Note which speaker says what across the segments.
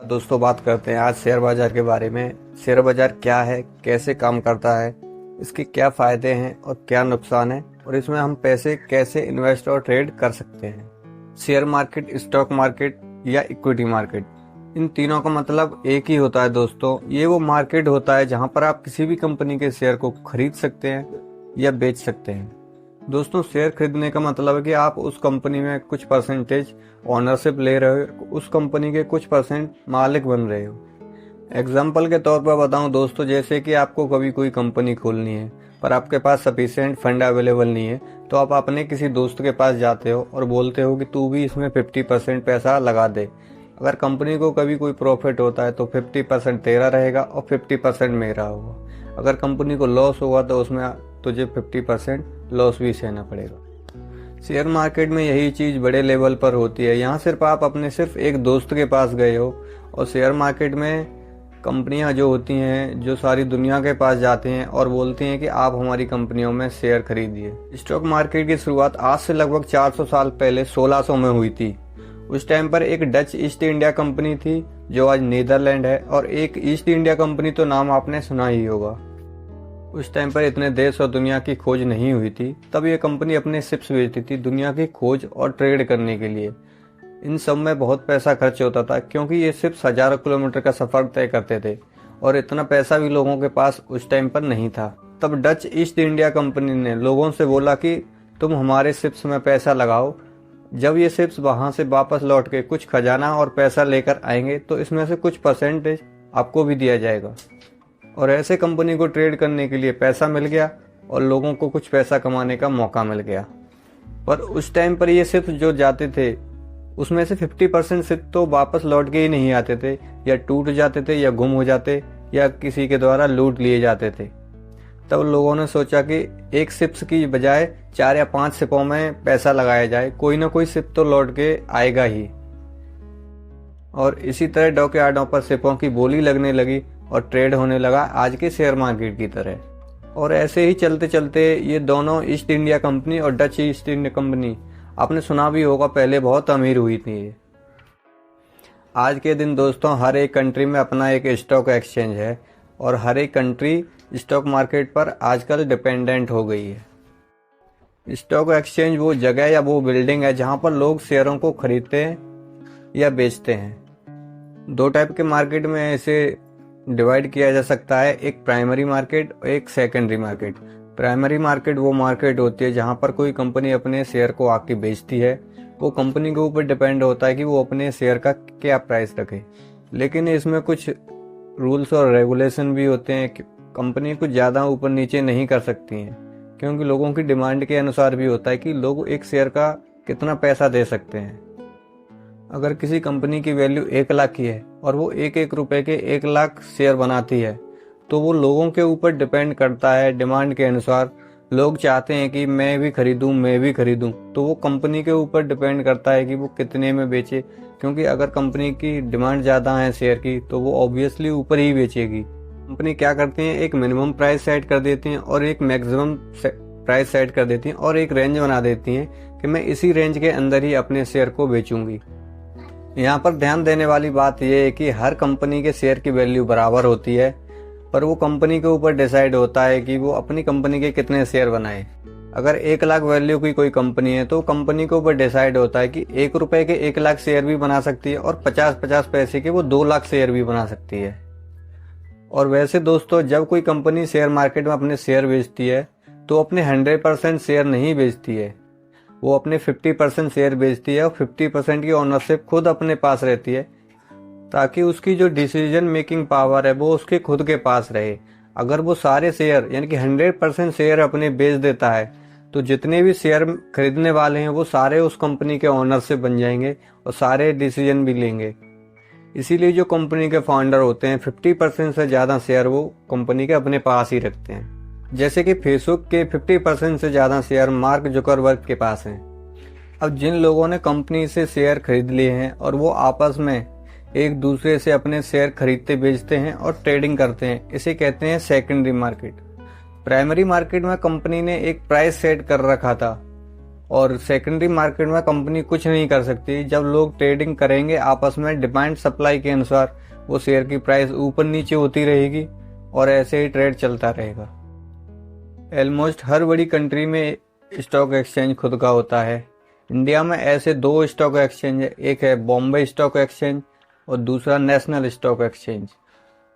Speaker 1: दोस्तों बात करते हैं आज शेयर बाजार के बारे में। शेयर बाजार क्या है, कैसे काम करता है, इसके क्या फायदे हैं और क्या नुकसान है, और इसमें हम पैसे कैसे इन्वेस्ट और ट्रेड कर सकते हैं। शेयर मार्केट, स्टॉक मार्केट या इक्विटी मार्केट, इन तीनों का मतलब एक ही होता है दोस्तों। ये वो मार्केट होता है जहां पर आप किसी भी कंपनी के शेयर को खरीद सकते हैं या बेच सकते हैं। दोस्तों, शेयर खरीदने का मतलब है कि आप उस कंपनी में कुछ परसेंटेज ओनरशिप ले रहे हो, उस कंपनी के कुछ परसेंट मालिक बन रहे हो। एग्जाम्पल के तौर पर बताऊं दोस्तों, जैसे कि आपको कभी कोई कंपनी खोलनी है पर आपके पास सफिशिएंट फंड अवेलेबल नहीं है, तो आप अपने किसी दोस्त के पास जाते हो और बोलते हो कि तू भी इसमें 50% पैसा लगा दे। अगर कंपनी को कभी कोई प्रॉफिट होता है तो 50% तेरा रहेगा और 50% मेरा होगा। अगर कंपनी को लॉस होगा तो उसमें तुझे 50% लॉस भी सहना पड़ेगा। शेयर मार्केट में यही चीज़ बड़े लेवल पर होती है। यहाँ सिर्फ सिर्फ एक दोस्त के पास गए हो, और शेयर मार्केट में कंपनियां जो होती हैं जो सारी दुनिया के पास जाते हैं और बोलती हैं कि आप हमारी कंपनियों में शेयर खरीदिए। स्टॉक मार्केट की शुरुआत आज से लगभग 400 साल पहले 1600 में हुई थी। उस टाइम पर एक डच ईस्ट इंडिया कंपनी थी जो आज नीदरलैंड है, और एक ईस्ट इंडिया कंपनी तो नाम आपने सुना ही होगा। उस टाइम पर इतने देश और दुनिया की खोज नहीं हुई थी, तब ये कंपनी अपने शिप्स भेजती थी दुनिया की खोज और ट्रेड करने के लिए। इन सब में बहुत पैसा खर्च होता था क्योंकि ये शिप्स हजारों किलोमीटर का सफर तय करते थे, और इतना पैसा भी लोगों के पास उस टाइम पर नहीं था। तब डच ईस्ट इंडिया कंपनी ने लोगों से बोला कि तुम हमारे शिप्स में पैसा लगाओ, जब ये शिप्स वहां से वापस लौट के कुछ खजाना और पैसा लेकर आएंगे तो इसमें से कुछ परसेंटेज आपको भी दिया जाएगा। और ऐसे कंपनी को ट्रेड करने के लिए पैसा मिल गया और लोगों को कुछ पैसा कमाने का मौका मिल गया। पर उस टाइम पर ये शिप्स जो जाते थे उसमें से 50% शिप तो वापस लौट के ही नहीं आते थे, या टूट जाते थे, या गुम हो जाते, या किसी के द्वारा लूट लिए जाते थे। तब लोगों ने सोचा कि एक शिप्स की बजाय 4 या 5 शिपों में पैसा लगाया जाए, कोई ना कोई शिप तो लौट के आएगा ही। और इसी तरह डॉकयार्डों पर शिपों की बोली लगने लगी और ट्रेड होने लगा आज के शेयर मार्केट की तरह। और ऐसे ही चलते चलते ये दोनों ईस्ट इंडिया कंपनी और डच ईस्ट इंडिया कंपनी, आपने सुना भी होगा, पहले बहुत अमीर हुई थी। आज के दिन दोस्तों हर एक कंट्री में अपना एक स्टॉक एक्सचेंज है, और हर एक कंट्री स्टॉक मार्केट पर आजकल डिपेंडेंट हो गई है। स्टॉक एक्सचेंज वो जगह या वो बिल्डिंग है जहां पर लोग शेयरों को खरीदते हैं या बेचते हैं। 2 टाइप के मार्केट में इसे डिवाइड किया जा सकता है, एक प्राइमरी मार्केट और एक सेकेंडरी मार्केट। प्राइमरी मार्केट वो मार्केट होती है जहां पर कोई कंपनी अपने शेयर को आके बेचती है। वो कंपनी के ऊपर डिपेंड होता है कि वो अपने शेयर का क्या प्राइस रखे, लेकिन इसमें कुछ रूल्स और रेगुलेशन भी होते हैं कि कंपनी कुछ ज़्यादा ऊपर नीचे नहीं कर सकती हैं, क्योंकि लोगों की डिमांड के अनुसार भी होता है कि लोग एक शेयर का कितना पैसा दे सकते हैं। अगर किसी कंपनी की वैल्यू 1 लाख की है और वो एक रुपए के 1 लाख शेयर बनाती है, तो वो लोगों के ऊपर डिपेंड करता है डिमांड के अनुसार। लोग चाहते हैं कि मैं भी खरीदूं, तो वो कंपनी के ऊपर डिपेंड करता है कि वो कितने में बेचे, क्योंकि अगर कंपनी की डिमांड ज़्यादा है शेयर की तो वो ऑब्वियसली ऊपर ही बेचेगी। कंपनी क्या करती है, एक मिनिमम प्राइस सेट कर देती हैं और एक मैक्सिमम प्राइस सेट कर देती हैं, और एक रेंज बना देती हैं कि मैं इसी रेंज के अंदर ही अपने शेयर को बेचूंगी। यहाँ पर ध्यान देने वाली बात यह है कि हर कंपनी के शेयर की वैल्यू बराबर होती है, पर वो कंपनी के ऊपर डिसाइड होता है कि वो अपनी कंपनी के कितने शेयर बनाए। अगर 1 लाख वैल्यू की कोई कंपनी है तो कंपनी के ऊपर डिसाइड होता है कि 1 रुपए के 1 लाख शेयर भी बना सकती है, और 50-50 पैसे के वो 2 लाख शेयर भी बना सकती है। और वैसे दोस्तों, जब कोई कंपनी शेयर मार्केट में अपने शेयर बेचती है तो अपने 100% शेयर नहीं बेचती है, वो अपने 50% शेयर बेचती है, और 50% की ओनरशिप खुद अपने पास रहती है, ताकि उसकी जो डिसीजन मेकिंग पावर है वो उसके खुद के पास रहे। अगर वो सारे शेयर यानी कि 100% शेयर अपने बेच देता है तो जितने भी शेयर खरीदने वाले हैं वो सारे उस कंपनी के ओनरशिप बन जाएंगे और सारे डिसीजन भी लेंगे। इसीलिए जो कंपनी के फाउंडर होते हैं 50% से ज़्यादा शेयर वो कंपनी के अपने पास ही रखते हैं। जैसे कि फेसबुक के 50% से ज़्यादा शेयर मार्क जुकरबर्ग के पास हैं। अब जिन लोगों ने कंपनी से शेयर खरीद लिए हैं और वो आपस में एक दूसरे से अपने शेयर खरीदते बेचते हैं और ट्रेडिंग करते हैं, इसे कहते हैं सेकेंडरी मार्केट। प्राइमरी मार्केट में कंपनी ने एक प्राइस सेट कर रखा था और सेकेंडरी मार्केट में कंपनी कुछ नहीं कर सकती। जब लोग ट्रेडिंग करेंगे आपस में डिमांड सप्लाई के अनुसार, वो शेयर की प्राइस ऊपर नीचे होती रहेगी और ऐसे ही ट्रेड चलता रहेगा। ऑलमोस्ट हर बड़ी कंट्री में स्टॉक एक्सचेंज खुद का होता है। इंडिया में ऐसे 2 स्टॉक एक्सचेंज है, एक है बॉम्बे स्टॉक एक्सचेंज और दूसरा national stock exchange.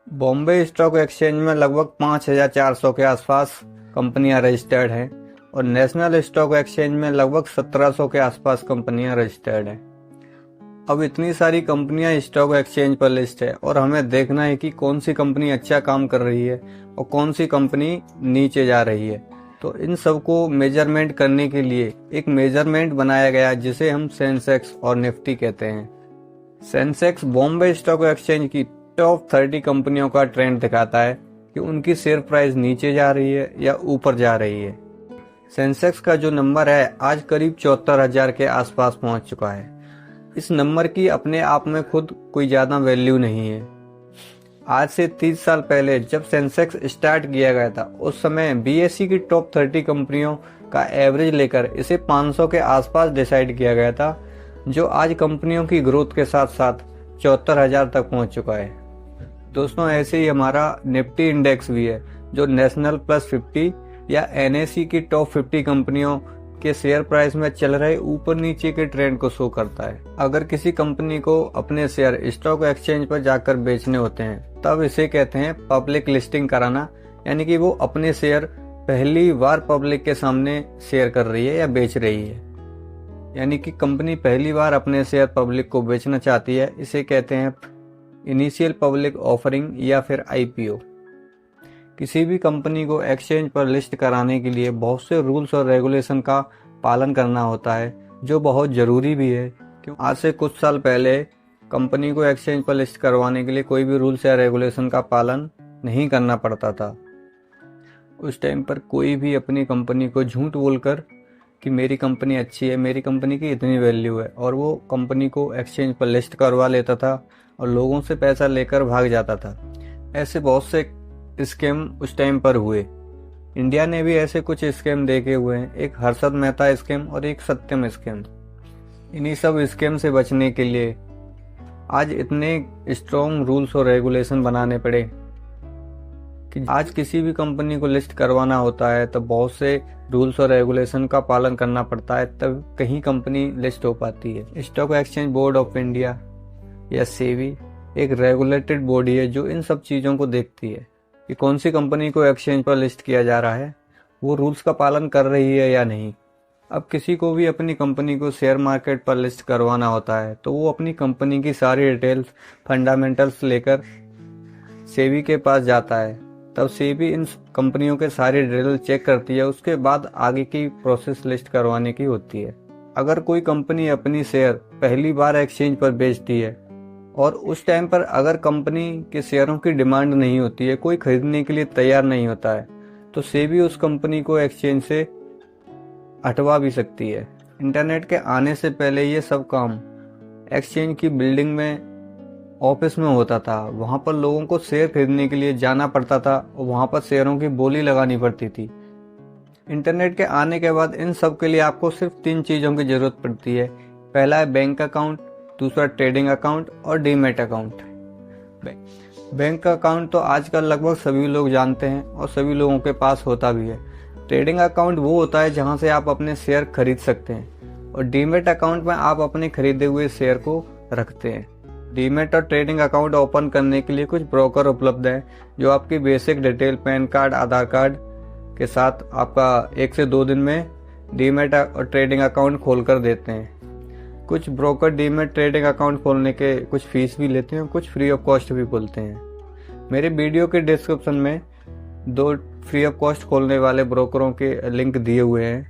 Speaker 1: Bombay stock exchange में लगभग 5400 के आसपास कंपनियां रजिस्टर्ड हैं और नेशनल स्टॉक एक्सचेंज में लगभग 1700 के आसपास कंपनियां रजिस्टर्ड हैं। अब इतनी सारी कंपनियां स्टॉक एक्सचेंज पर लिस्ट है और हमें देखना है कि कौन सी कंपनी अच्छा काम कर रही है और कौन सी कंपनी नीचे जा रही है। तो इन सब को मेजरमेंट करने के लिए एक मेजरमेंट बनाया गया जिसे हम सेंसेक्स और निफ्टी कहते हैं। सेंसेक्स बॉम्बे स्टॉक एक्सचेंज की टॉप 30 कंपनियों का ट्रेंड दिखाता है कि उनकी शेयर प्राइस नीचे जा रही है या ऊपर जा रही है। सेंसेक्स का जो नंबर है आज करीब 74,000 के आसपास पहुंच चुका है। इस नंबर की अपने आप में खुद कोई ज़्यादा वैल्यू नहीं है। आज से 30 साल पहले जब सेंसेक्स स्टार्ट किया गया था उस समय बीएसई की टॉप 30 कंपनियों का एवरेज लेकर इसे 500 के आसपास डिसाइड किया गया था, जो आज कंपनियों की ग्रोथ के साथ साथ 74,000 तक पहुंच चुका है। दोस्तों, ऐसे ही हमारा निफ्टी इंडेक्स भी है जो नेशनल प्लस 50 या एनएसई की टॉप 50 कंपनियों के शेयर प्राइस में चल रहे ऊपर नीचे के ट्रेंड को शो करता है। अगर किसी कंपनी को अपने शेयर स्टॉक एक्सचेंज पर जाकर बेचने होते हैं तब इसे कहते हैं पब्लिक लिस्टिंग कराना, यानी कि वो अपने शेयर पहली बार पब्लिक के सामने शेयर कर रही है या बेच रही है। यानी कि कंपनी पहली बार अपने शेयर पब्लिक को बेचना चाहती है, इसे कहते हैं इनिशियल पब्लिक ऑफरिंग या फिर आईपीओ। किसी भी कंपनी को एक्सचेंज पर लिस्ट कराने के लिए बहुत से रूल्स और रेगुलेशन का पालन करना होता है, जो बहुत ज़रूरी भी है। क्यों आज से कुछ साल पहले कंपनी को एक्सचेंज पर लिस्ट करवाने के लिए कोई भी रूल्स या रेगुलेशन का पालन नहीं करना पड़ता था। उस टाइम पर कोई भी अपनी कंपनी को झूठ बोलकर कि मेरी कंपनी अच्छी है, मेरी कंपनी की इतनी वैल्यू है, और वो कंपनी को एक्सचेंज पर लिस्ट करवा लेता था और लोगों से पैसा लेकर भाग जाता था। ऐसे बहुत से स्कैम उस टाइम पर हुए। इंडिया ने भी ऐसे कुछ स्कैम देखे हुए हैं, एक हर्षद मेहता स्कैम और एक सत्यम स्कैम। इन्हीं सब स्कैम से बचने के लिए आज इतने स्ट्रॉन्ग रूल्स और रेगुलेशन बनाने पड़े कि आज किसी भी कंपनी को लिस्ट करवाना होता है तो बहुत से रूल्स और रेगुलेशन का पालन करना पड़ता है, तब कहीं कंपनी लिस्ट हो पाती है। Stock exchange board of India या सेबी एक रेगुलेटेड बॉडी है जो इन सब चीज़ों को देखती है कि कौन सी कंपनी को एक्सचेंज पर लिस्ट किया जा रहा है, वो रूल्स का पालन कर रही है या नहीं। अब किसी को भी अपनी कंपनी को शेयर मार्केट पर लिस्ट करवाना होता है तो वो अपनी कंपनी की सारी डिटेल्स, फंडामेंटल्स लेकर सेबी के पास जाता है। तब सेबी इन कंपनियों के सारी डिटेल चेक करती है, उसके बाद आगे की प्रोसेस लिस्ट करवाने की होती है। अगर कोई कंपनी अपनी शेयर पहली बार एक्सचेंज पर बेचती है और उस टाइम पर अगर कंपनी के शेयरों की डिमांड नहीं होती है, कोई खरीदने के लिए तैयार नहीं होता है, तो सेबी उस कंपनी को एक्सचेंज से हटवा भी सकती है। इंटरनेट के आने से पहले ये सब काम एक्सचेंज की बिल्डिंग में, ऑफिस में होता था। वहाँ पर लोगों को शेयर खरीदने के लिए जाना पड़ता था और वहाँ पर शेयरों की बोली लगानी पड़ती थी। इंटरनेट के आने के बाद इन सब के लिए आपको सिर्फ 3 चीज़ों की ज़रूरत पड़ती है। पहला है बैंक अकाउंट, दूसरा ट्रेडिंग अकाउंट और डीमैट अकाउंट। बैंक अकाउंट तो आजकल लगभग सभी लोग जानते हैं और सभी लोगों के पास होता भी है। ट्रेडिंग अकाउंट वो होता है जहां से आप अपने शेयर खरीद सकते हैं और डीमैट अकाउंट में आप अपने खरीदे हुए शेयर को रखते हैं। डीमैट और ट्रेडिंग अकाउंट ओपन करने के लिए कुछ ब्रोकर उपलब्ध हैं जो आपकी बेसिक डिटेल, पैन कार्ड, आधार कार्ड के साथ आपका 1 से 2 दिन में डीमैट और ट्रेडिंग अकाउंट खोल कर देते हैं। कुछ ब्रोकर डीमैट ट्रेडिंग अकाउंट खोलने के कुछ फीस भी लेते हैं और कुछ फ्री ऑफ कॉस्ट भी खोलते हैं। मेरे वीडियो के डिस्क्रिप्शन में 2 फ्री ऑफ कॉस्ट खोलने वाले ब्रोकरों के लिंक दिए हुए हैं,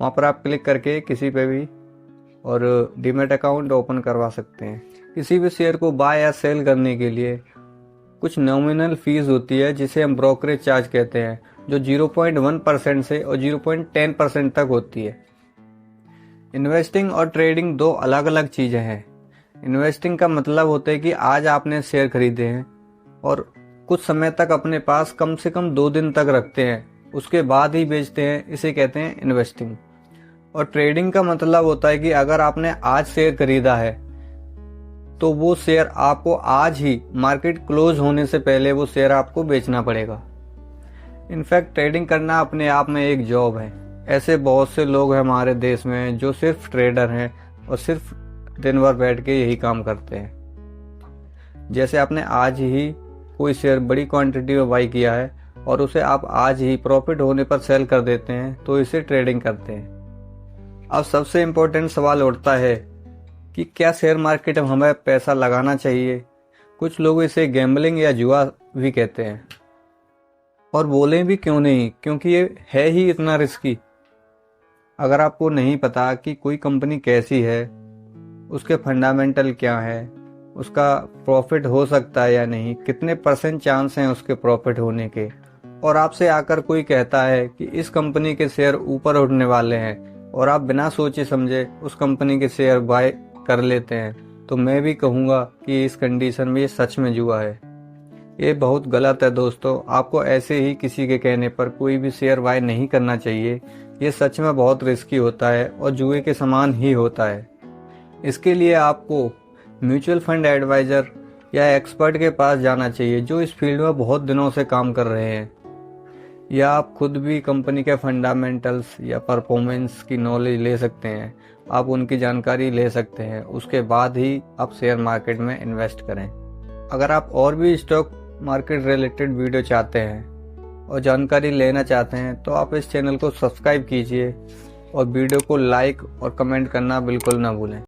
Speaker 1: वहाँ पर आप क्लिक करके किसी पे भी और डीमैट अकाउंट ओपन करवा सकते हैं। किसी भी शेयर को बाय या सेल करने के लिए कुछ नॉमिनल फीस होती है जिसे हम ब्रोकरेज चार्ज कहते हैं, जो 0.1% से और 0.10% तक होती है। इन्वेस्टिंग और ट्रेडिंग 2 अलग अलग चीज़ें हैं। इन्वेस्टिंग का मतलब होता है कि आज आपने शेयर खरीदे हैं और कुछ समय तक अपने पास कम से कम 2 दिन तक रखते हैं, उसके बाद ही बेचते हैं, इसे कहते हैं इन्वेस्टिंग। और ट्रेडिंग का मतलब होता है कि अगर आपने आज शेयर खरीदा है तो वो शेयर आपको आज ही मार्केट क्लोज होने से पहले वो शेयर आपको बेचना पड़ेगा। इनफैक्ट ट्रेडिंग करना अपने आप में एक जॉब है। ऐसे बहुत से लोग हैं हमारे देश में जो सिर्फ ट्रेडर हैं और सिर्फ दिन भर बैठ के यही काम करते हैं। जैसे आपने आज ही कोई शेयर बड़ी क्वांटिटी में बाई किया है और उसे आप आज ही प्रॉफिट होने पर सेल कर देते हैं, तो इसे ट्रेडिंग करते हैं। अब सबसे इम्पोर्टेंट सवाल उठता है कि क्या शेयर मार्केट में हमें पैसा लगाना चाहिए। कुछ लोग इसे गैम्बलिंग या जुआ भी कहते हैं, और बोलें भी क्यों नहीं, क्योंकि ये है ही इतना रिस्की। अगर आपको नहीं पता कि कोई कंपनी कैसी है, उसके फंडामेंटल क्या है, उसका प्रॉफिट हो सकता है या नहीं, कितने % चांस हैं उसके प्रॉफिट होने के, और आपसे आकर कोई कहता है कि इस कंपनी के शेयर ऊपर उठने वाले हैं और आप बिना सोचे समझे उस कंपनी के शेयर बाय कर लेते हैं, तो मैं भी कहूँगा कि इस कंडीशन में ये सच में जुआ है। ये बहुत गलत है दोस्तों। आपको ऐसे ही किसी के कहने पर कोई भी शेयर बाय नहीं करना चाहिए। ये सच में बहुत रिस्की होता है और जुए के समान ही होता है। इसके लिए आपको म्यूचुअल फंड एडवाइज़र या एक्सपर्ट के पास जाना चाहिए जो इस फील्ड में बहुत दिनों से काम कर रहे हैं, या आप खुद भी कंपनी के फंडामेंटल्स या परफॉर्मेंस की नॉलेज ले सकते हैं। आप उनकी जानकारी ले सकते हैं, उसके बाद ही आप शेयर मार्केट में इन्वेस्ट करें। अगर आप और भी स्टॉक मार्केट रिलेटेड वीडियो चाहते हैं और जानकारी लेना चाहते हैं तो आप इस चैनल को सब्सक्राइब कीजिए और वीडियो को लाइक और कमेंट करना बिल्कुल ना भूलें।